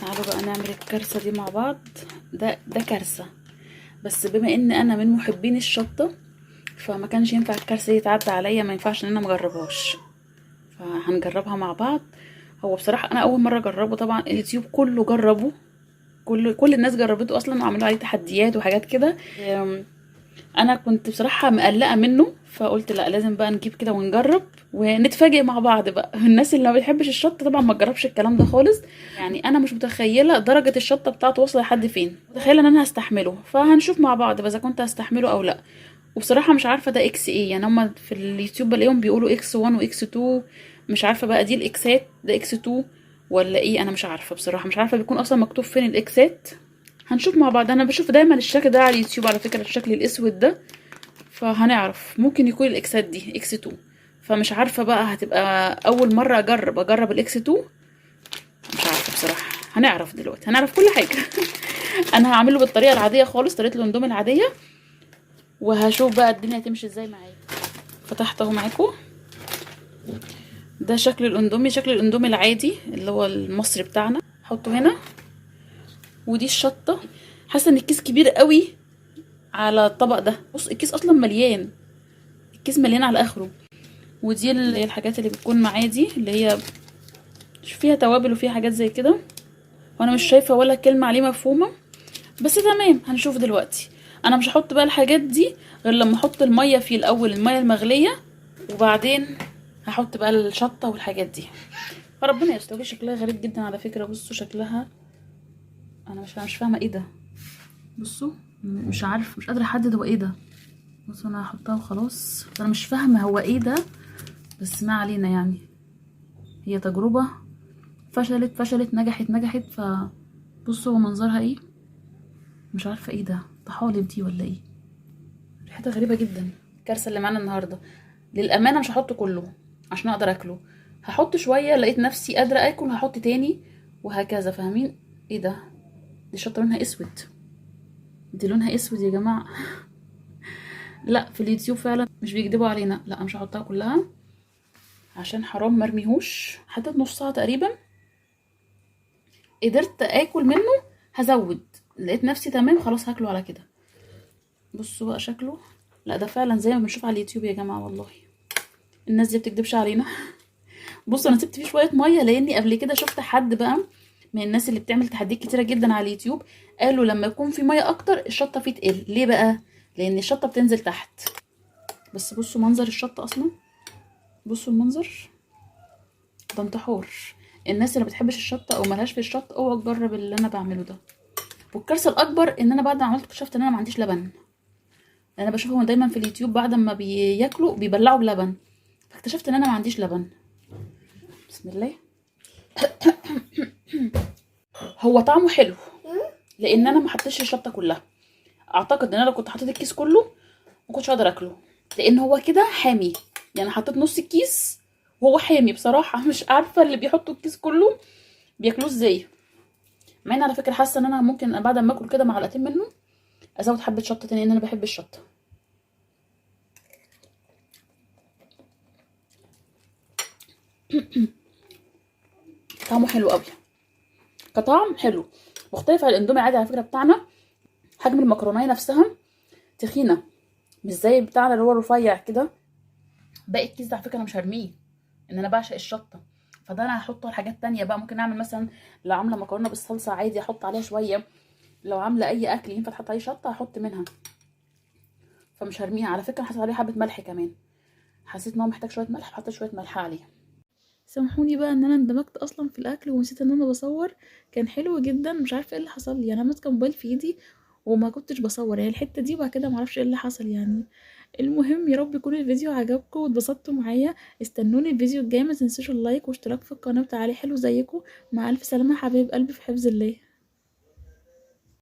تعالوا بقى نعمل الكارثه دي مع بعض. ده كارثه، بس بما ان انا من محبين الشطه فما كانش ينفع الكارثه دي تعدي عليا، ما ينفعش ان انا مجربهاش، فهنجربها مع بعض. هو بصراحه انا اول مره اجربه، طبعا اليوتيوب كله جربه، كل الناس جربته اصلا وعملوا عليه تحديات وحاجات كده. انا كنت بصراحه مقلقه منه، فقلت لا لازم بقى نجيب كده ونجرب ونتفاجئ مع بعض بقى. الناس اللي ما بتحبش الشطه طبعا ما تجربش الكلام ده خالص. يعني انا مش متخيله درجه الشطه بتاعته واصله لحد فين، متخيله ان انا هستحمله، فهنشوف مع بعض اذا كنت هستحمله او لا. وبصراحه مش عارفه ده اكس ايه، يعني هما في اليوتيوب بلاقيهم بيقولوا اكس 1 واكس 2، مش عارفه بقى دي الاكسات، ده اكس 2 ولا ايه؟ انا مش عارفه بصراحه، مش عارفه بيكون اصلا مكتوب فين الاكسات. هنشوف مع بعض. انا بشوف دايما الشكل ده على اليوتيوب على فكره، الشكل الاسود ده، فهنعرف ممكن يكون الاكسات دي اكس 2. فمش عارفه بقى هتبقى اول مره اجرب الاكس 2، مش عارفه بصراحه. هنعرف دلوقتي، هنعرف كل حاجه. انا هعمله بالطريقه العاديه خالص، طريقه الاندومي العاديه، وهشوف بقى الدنيا هتمشي ازاي معايا. فتحت اهو معاكم، ده شكل الاندومي، شكل الاندومي العادي اللي هو المصري بتاعنا. احطه هنا، ودي الشطه. حاسه ان الكيس كبير قوي على الطبق ده. بص الكيس اصلا مليان، الكيس مليان على اخره. ودي اللي هي الحاجات اللي بتكون معاه دي، اللي هي فيها توابل وفيها حاجات زي كده، وانا مش شايفه ولا كلمه عليه مفهومه، بس تمام هنشوف دلوقتي. انا مش هحط بقى الحاجات دي غير لما احط الميه فيه الاول، الميه المغليه، وبعدين هحط بقى الشطه والحاجات دي. فربنا يستر. شكلها غريب جدا على فكره، بصوا شكلها، انا مش فاهمه ايه ده. بصوا مش عارف، مش قادره احدد هو ايه ده. بصوا انا هحطها وخلاص، انا مش فاهمه هو ايه ده، بس ما علينا. يعني هي تجربه، فشلت نجحت. فبصوا منظرها ايه، مش عارفه ايه ده، طحالب دي ولا ايه؟ ريحتها غريبه جدا. الكارثه اللي معانا النهارده للامانه مش هحط كله عشان اقدر اكله، هحط شويه، لقيت نفسي قادره اكل هحط تاني، وهكذا. فاهمين ايه ده؟ دي شطه لونها اسود، دي لونها اسود يا جماعه. لا في اليوتيوب فعلا مش بيكدبوا علينا. لا مش هحطها كلها عشان حرام مرميهوش، حطيت نصها تقريبا، قدرت اكل منه هزود، لقيت نفسي تمام خلاص هاكله على كده. بصوا بقى شكله، لا ده فعلا زي ما بنشوف على اليوتيوب يا جماعه، والله الناس دي بتكدبش علينا. بصوا انا سبت فيه شويه ميه، لاني قبل كده شفت حد بقى من الناس اللي بتعمل تحديات كتيره جدا على اليوتيوب، قالوا لما يكون في ميه اكتر الشطه فيه تقل. ليه بقى؟ لان الشطه بتنزل تحت. بس بصوا منظر الشطه اصلا، بصوا المنظر ده انتحار. الناس اللي ما بتحبش الشطه او ملهاش في الشطه اوعى تجرب اللي انا بعمله ده. والكارثه الاكبر ان انا بعد ما عملت اكتشفت ان انا ما عنديش لبن. انا بشوفهم دايما في اليوتيوب بعد ما بياكلوا بيبلعوا بلبن، فاكتشفت ان انا ما عنديش لبن. بسم الله. هو طعمه حلو لان انا ما حطيتش الشطه كلها. اعتقد ان انا لو كنت حطيت الكيس كله ما كنتش هقدر اكله، لان هو كده حامي. يعني حطيت نص الكيس وهو حامي بصراحه. مش عارفه اللي بيحطوا الكيس كله بياكلوه ازاي. مع ان على فكره حاسه ان انا ممكن بعد ما اكل كده معلقتين منه ازود حبه شطه تاني، لان انا بحب الشطه. طعمه حلو قوي، كطعم حلو، مختلف عن الاندومي العادي على فكره بتاعنا. حجم المكرونيه نفسها تخينه، مش زي بتاعنا اللي هو رفيع كده. باقي الكيس ده على فكره انا مش هرميه، ان انا بعشق الشطه. فده انا هحطه على حاجات تانية بقى. ممكن اعمل مثلا لو عامله مكرونه بالصلصه عادي احط عليها شويه، لو عامله اي اكل ينفع تحط عليه شطه هحط منها. فمش هرميها على فكره. حطيت عليه حبه ملح كمان، حسيت ان هو محتاج شويه ملح، حطيت شويه ملح عليه. سامحوني بقى ان انا اندمجت اصلا في الاكل ونسيت ان انا بصور. كان حلو جدا، مش عارفه ايه اللي حصل لي. انا ماسكه موبايل في ايدي وما كنتش بصور يعني الحته دي، وبعد كده معرفش ايه اللي حصل يعني. المهم يا رب يكون الفيديو عجبكم واتبسطتوا معايا. استنوني الفيديو الجاي، ما تنسوش اللايك واشتراك في القناه بتاعي حلو زيكم. مع الف سلامه حبايب قلبي، في حفظ الله.